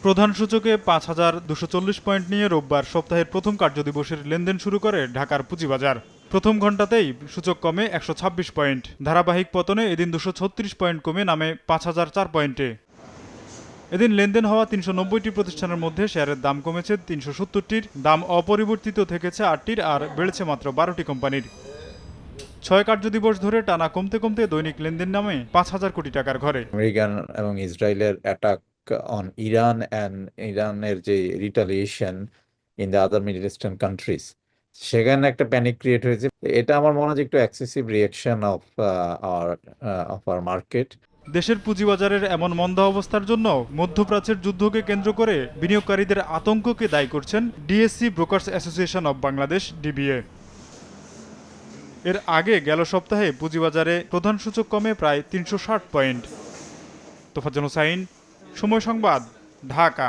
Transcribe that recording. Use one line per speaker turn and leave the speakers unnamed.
প্রধান সূচকে ৫,২৪০ পয়েন্ট নিয়ে রোববার সপ্তাহের প্রথম কার্যদিবসের লেনদেন শুরু করে ঢাকার পুঁজিবাজার। প্রথম ঘণ্টাতেই সূচক কমে ১২৬ পয়েন্ট। ধারাবাহিক পতনে এদিন ২৩৬ পয়েন্ট কমে নামে ৫,০০৪ পয়েন্টে। এদিন লেনদেন হওয়া ৩৯০টি প্রতিষ্ঠানের মধ্যে শেয়ারের দাম কমেছে ৩৭০টির, দাম অপরিবর্তিত থেকেছে ৮টির, আর বেড়েছে মাত্র ১২টি কোম্পানির। ৬ কার্যদিবস ধরে টানা কমতে কমতে দৈনিক লেনদেন নামে ৫,০০০ কোটি টাকার ঘরে।
আমেরিকান এবং ইসরায়েলের অ্যাটাক অন ইরান অ্যান্ড ইরানের যে retaliation in the other middle eastern countries, সেখানে একটা প্যানিক ক্রিয়েট হয়েছে। এটা আমার মনে হয় যে একটু excessive reaction of our market.
দেশের পুঁজিবাজারের এমন মন্দা অবস্থার জন্য মধ্যপ্রাচ্যের যুদ্ধকে কেন্দ্র করে বিনিয়োগকারীদের আতঙ্ককে দায়ী করছেন DSC brokers association of Bangladesh, DBA. এর আগে গেল সপ্তাহে পুঁজিবাজারে প্রধান সূচক কমে প্রায় ৩৬০ পয়েন্ট। তোফাজ্জল হোসাইন, সময় সংবাদ, ঢাকা।